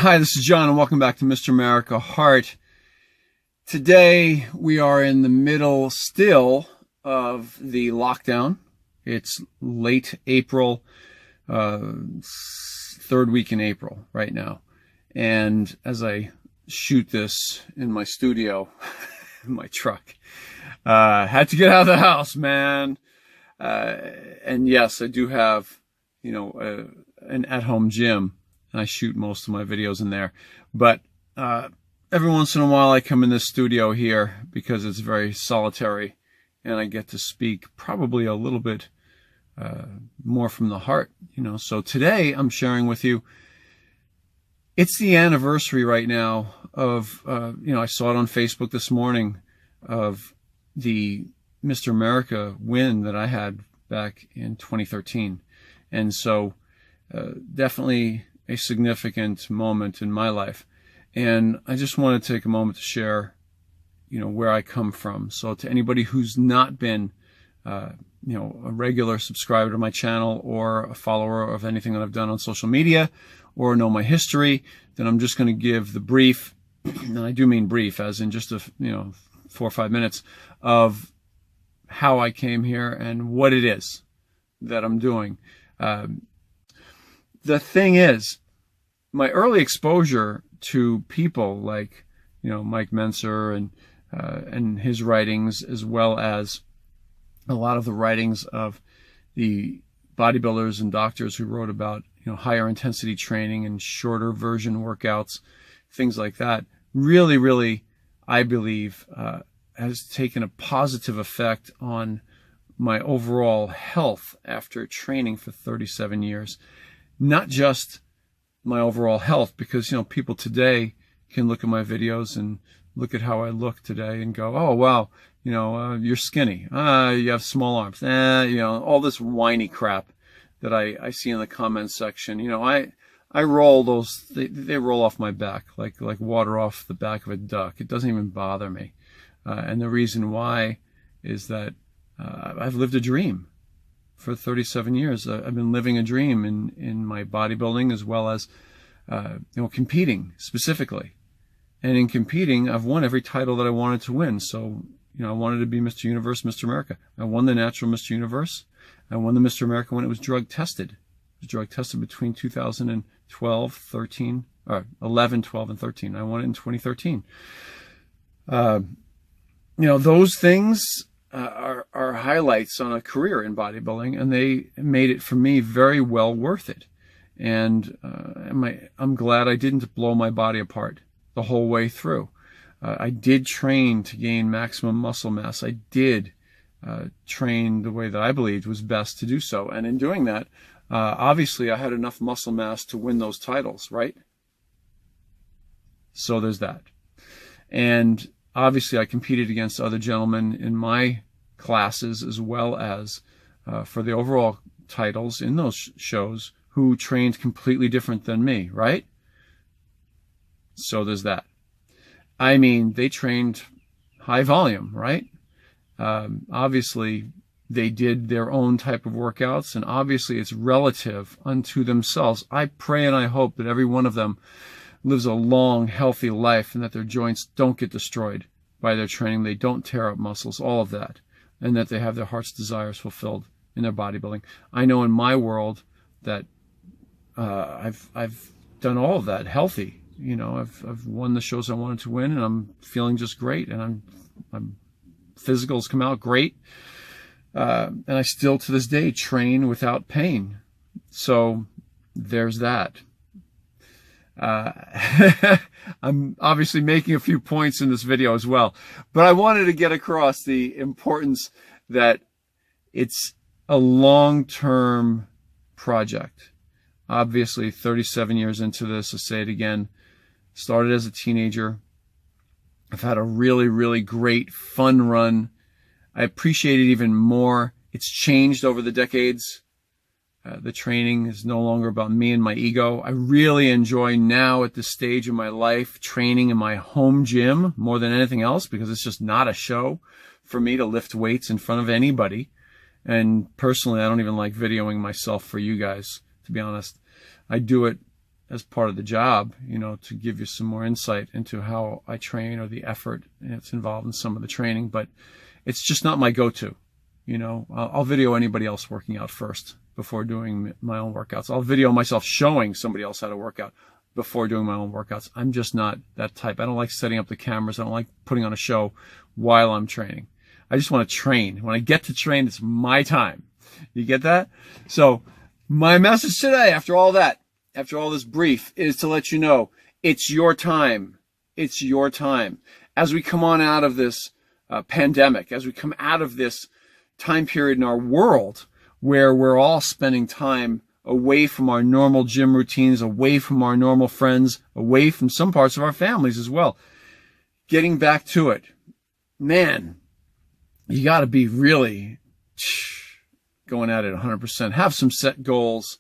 Hi, this is John, and welcome back to Mr. America Heart. Today, we are in the middle still of the lockdown. It's late April, third week in April right now. And as I shoot this in my studio, in my truck, had to get out of the house, man. And yes, I do have, an at-home gym. And I shoot most of my videos in there. But every once in a while I come in this studio here because it's very solitary and I get to speak probably a little bit more from the heart, So today I'm sharing with you, it's the anniversary right now of, I saw it on Facebook this morning of the Mr. America win that I had back in 2013. And so definitely a significant moment in my life. And I just want to take a moment to share, where I come from. So to anybody who's not been, a regular subscriber to my channel or a follower of anything that I've done on social media or know my history, then I'm just going to give the brief, and I do mean brief, as in just 4 or 5 minutes of how I came here and what it is that I'm doing. The thing is, my early exposure to people like, Mike Menser and his writings, as well as a lot of the writings of the bodybuilders and doctors who wrote about, higher intensity training and shorter version workouts, things like that, really, I believe, has taken a positive effect on my overall health after training for 37 years. Not just my overall health, because, people today can look at my videos and look at how I look today and go, oh, wow, you're skinny. You have small arms. All this whiny crap that I see in the comments section. I roll those, they roll off my back like water off the back of a duck. It doesn't even bother me. And the reason why is that I've lived a dream. For 37 years, I've been living a dream in my bodybuilding, as well as, competing specifically. And in competing, I've won every title that I wanted to win. So, I wanted to be Mr. Universe, Mr. America. I won the natural Mr. Universe. I won the Mr. America when it was drug tested. It was drug tested between 2012, 13, or 11, 12, and 13. I won it in 2013. Those things are highlights on a career in bodybuilding, and they made it for me very well worth it. And I'm glad I didn't blow my body apart the whole way through. I did train to gain maximum muscle mass. I did train the way that I believed was best to do so. And in doing that, obviously I had enough muscle mass to win those titles, right? So there's that. And obviously, I competed against other gentlemen in my classes, as well as for the overall titles in those shows, who trained completely different than me, right? So there's that. I mean, they trained high volume, right? Obviously, they did their own type of workouts, and obviously it's relative unto themselves. I pray and I hope that every one of them lives a long, healthy life, and that their joints don't get destroyed by their training. They don't tear up muscles, all of that, and that they have their heart's desires fulfilled in their bodybuilding. I know in my world that I've done all of that healthy. I've won the shows I wanted to win, and I'm feeling just great, and I'm physicals come out great, and I still to this day train without pain. So there's that. I'm obviously making a few points in this video as well, but I wanted to get across the importance that it's a long-term project. Obviously, 37 years into this, I'll say it again, started as a teenager. I've had a really great, fun run. I appreciate it even more. It's changed over the decades. The training is no longer about me and my ego. I really enjoy now at this stage of my life training in my home gym more than anything else, because it's just not a show for me to lift weights in front of anybody. And personally, I don't even like videoing myself for you guys, to be honest. I do it as part of the job, to give you some more insight into how I train or the effort that's involved in some of the training, but it's just not my go-to. I'll video anybody else working out first before doing my own workouts. I'll video myself showing somebody else how to work out before doing my own workouts. I'm just not that type. I don't like setting up the cameras. I don't like putting on a show while I'm training. I just want to train. When I get to train, it's my time. You get that? So my message today, after all this brief, is to let you know it's your time. It's your time. As we come on out of this pandemic, as we come out of this time period in our world where we're all spending time away from our normal gym routines, away from our normal friends, away from some parts of our families as well, getting back to it, man, you got to be really going at it 100%. Have some set goals.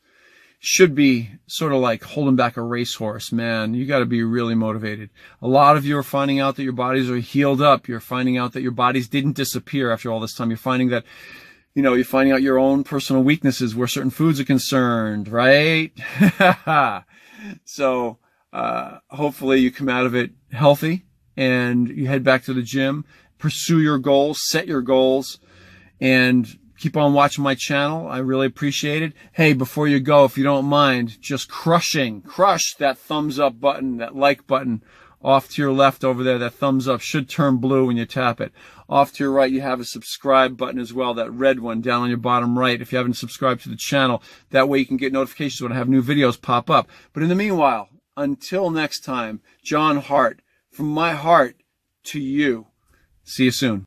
Should be sort of like holding back a racehorse, man. You got to be really motivated. A lot of you are finding out that your bodies are healed up. You're finding out that your bodies didn't disappear after all this time. You're finding that, you're finding out your own personal weaknesses where certain foods are concerned, right? So, hopefully you come out of it healthy and you head back to the gym, pursue your goals, set your goals, and keep on watching my channel. I really appreciate it. Hey, before you go, if you don't mind, just crush that thumbs up button, that like button off to your left over there. That thumbs up should turn blue when you tap it. Off to your right, you have a subscribe button as well, that red one down on your bottom right. If you haven't subscribed to the channel, that way you can get notifications when I have new videos pop up. But in the meanwhile, until next time, John Hart, from my heart to you. See you soon.